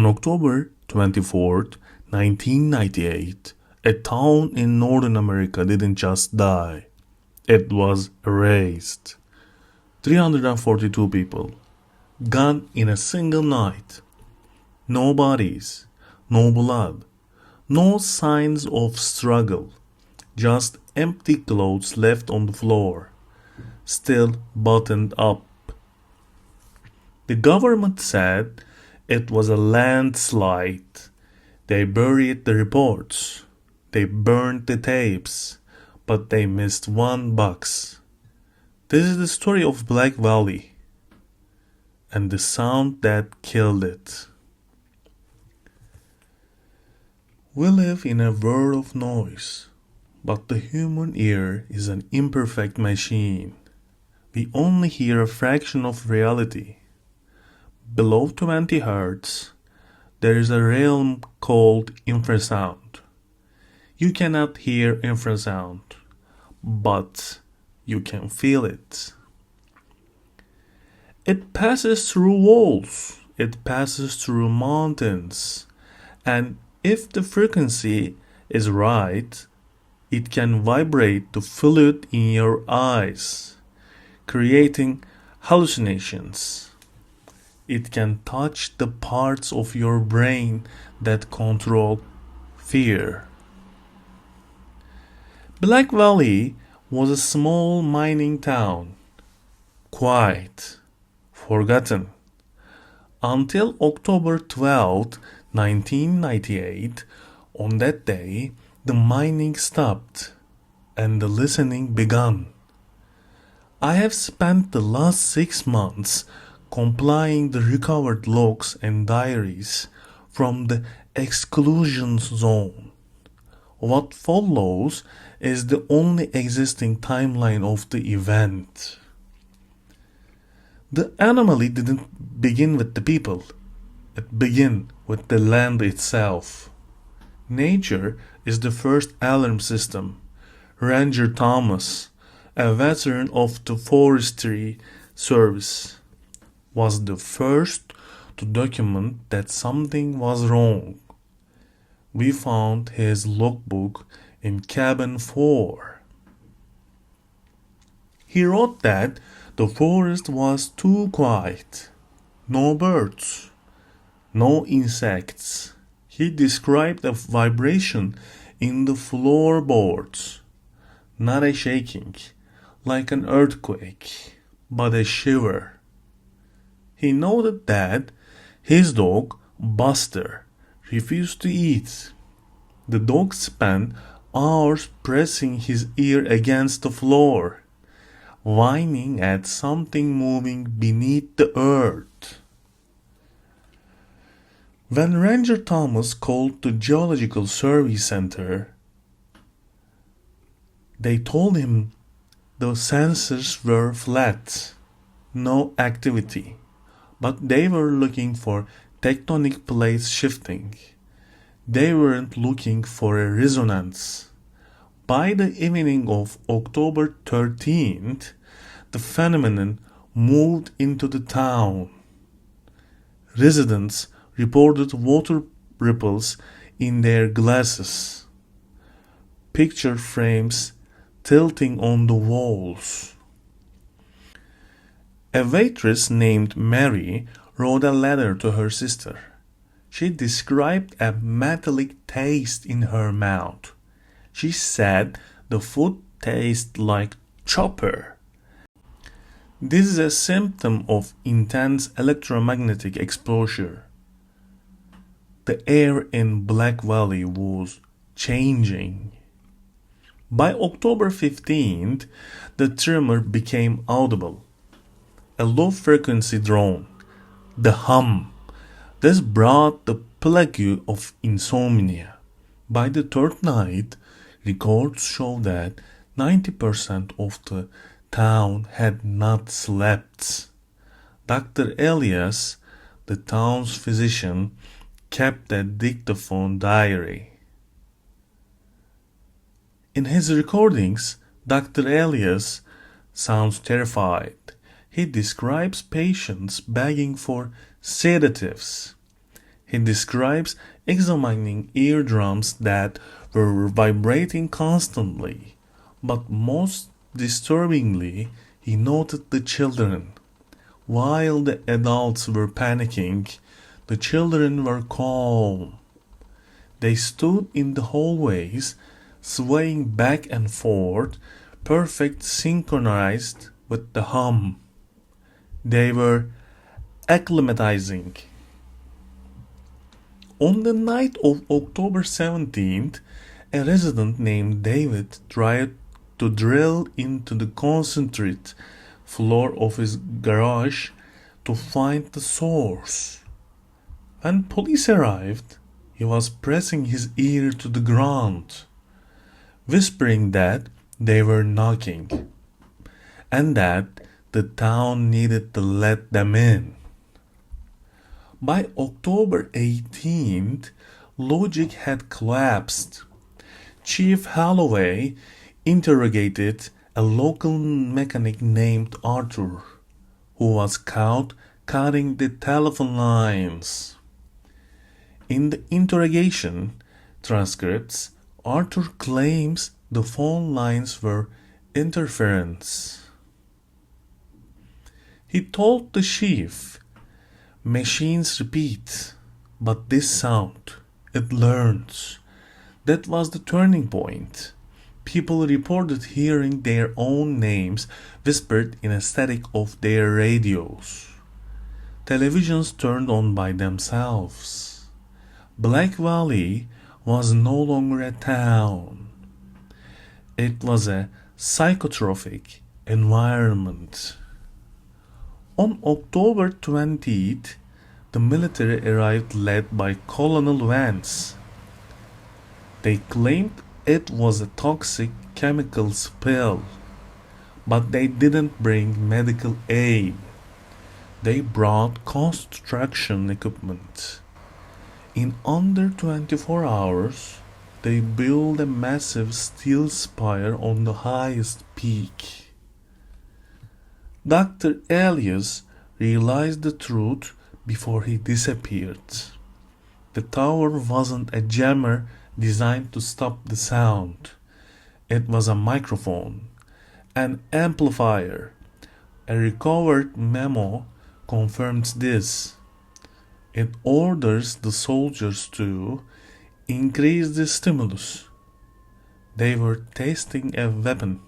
On October 24th, 1998, a town in Northern America didn't just die, it was erased. 342 people, gone in a single night. No bodies, no blood, no signs of struggle, just empty clothes left on the floor, still buttoned up. The government said it was a landslide. They buried the reports. They burned the tapes. But they missed one box. This is the story of Black Valley and the sound that killed it. We live in a world of noise, but the human ear is an imperfect machine. We only hear a fraction of reality. Below 20 Hz, there is a realm called infrasound. You cannot hear infrasound, but you can feel it. It passes through walls, it passes through mountains, and if the frequency is right, it can vibrate the fluid in your eyes, creating hallucinations. It can touch the parts of your brain that control fear. Black Valley was a small mining town, quiet, forgotten, until October 12th, 1998. On that day, the mining stopped and the listening began. I have spent the last 6 months compiling the recovered logs and diaries from the exclusion zone. What follows is the only existing timeline of the event. The anomaly didn't begin with the people. It began with the land itself. Nature is the first alarm system. Ranger Thomas, a veteran of the Forestry Service, was the first to document that something was wrong. We found his logbook in cabin 4. He wrote that the forest was too quiet. No birds, no insects. He described a vibration in the floorboards, not a shaking, like an earthquake, but a shiver. He noted that his dog, Buster, refused to eat. The dog spent hours pressing his ear against the floor, whining at something moving beneath the earth. When Ranger Thomas called the Geological Survey Center, they told him the sensors were flat, no activity. But they were looking for tectonic plates shifting. They weren't looking for a resonance. By the evening of October 13th, the phenomenon moved into the town. Residents reported water ripples in their glasses, picture frames tilting on the walls. A waitress named Mary wrote a letter to her sister. She described a metallic taste in her mouth. She said the food tasted like chopper. This is a symptom of intense electromagnetic exposure. The air in Black Valley was changing. By October 15th, the tremor became audible. A low-frequency drone, the hum. This brought the plague of insomnia. By the third night, records show that 90% of the town had not slept. Dr. Elias, the town's physician, kept a dictaphone diary. In his recordings, Dr. Elias sounds terrified. He describes patients begging for sedatives. He describes examining eardrums that were vibrating constantly, but most disturbingly, he noted the children. While the adults were panicking, the children were calm. They stood in the hallways, swaying back and forth, perfect synchronized with the hum. They were acclimatizing. On the night of October 17th, a resident named David tried to drill into the concentrate floor of his garage to find the source. When police arrived, he was pressing his ear to the ground, whispering that they were knocking, and that the town needed to let them in. By October 18th, logic had collapsed. Chief Holloway interrogated a local mechanic named Arthur, who was caught cutting the telephone lines. In the interrogation transcripts, Arthur claims the phone lines were interference. He told the chief, "Machines repeat, but this sound, it learns." That was the turning point. People reported hearing their own names whispered in a static of their radios. Televisions turned on by themselves. Black Valley was no longer a town. It was a psychotropic environment. On October 20th, the military arrived led by Colonel Vance. They claimed it was a toxic chemical spill, but they didn't bring medical aid. They brought construction equipment. In under 24 hours, they built a massive steel spire on the highest peak. Dr. Elias realized the truth before he disappeared. The tower wasn't a jammer designed to stop the sound. It was a microphone, an amplifier. A recovered memo confirms this. It orders the soldiers to increase the stimulus. They were testing a weapon,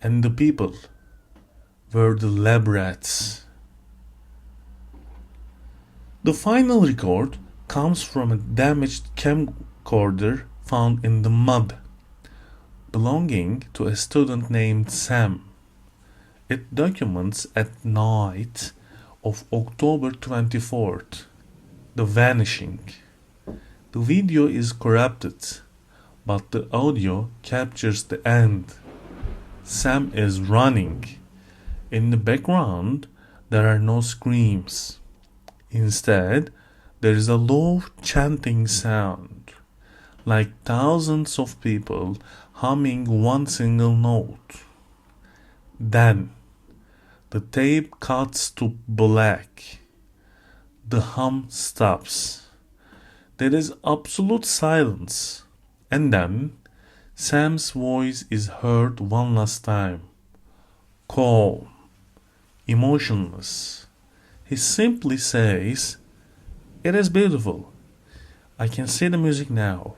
and the people were the lab rats. The final record comes from a damaged camcorder found in the mud, belonging to a student named Sam. It documents at night of October 24th, the vanishing. The video is corrupted, but the audio captures the end. Sam is running. In the background, there are no screams. Instead, there is a low chanting sound, like thousands of people humming one single note. Then, the tape cuts to black. The hum stops. There is absolute silence. And then Sam's voice is heard one last time. Calm, emotionless. He simply says, "It is beautiful. I can see the music now."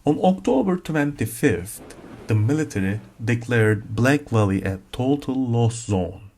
On October 25th, the military declared Black Valley a total loss zone.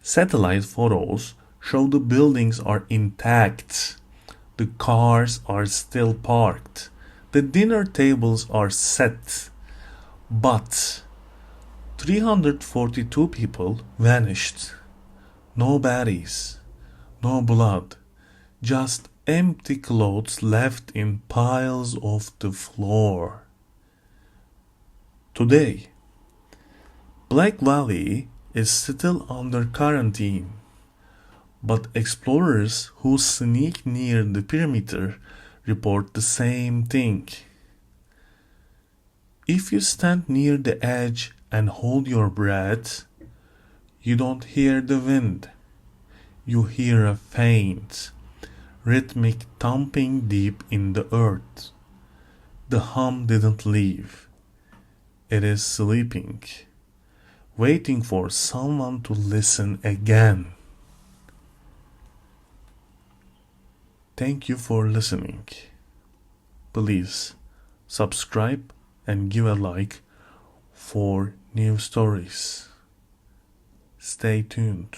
Satellite photos show the buildings are intact. The cars are still parked. The dinner tables are set. But 342 people vanished. No bodies, no blood, just empty clothes left in piles of the floor. Today, Black Valley is still under quarantine, but explorers who sneak near the perimeter report the same thing. If you stand near the edge and hold your breath, you don't hear the wind. You hear a faint, rhythmic thumping deep in the earth. The hum didn't leave. It is sleeping, waiting for someone to listen again. Thank you for listening. Please subscribe and give a like for new stories. Stay tuned.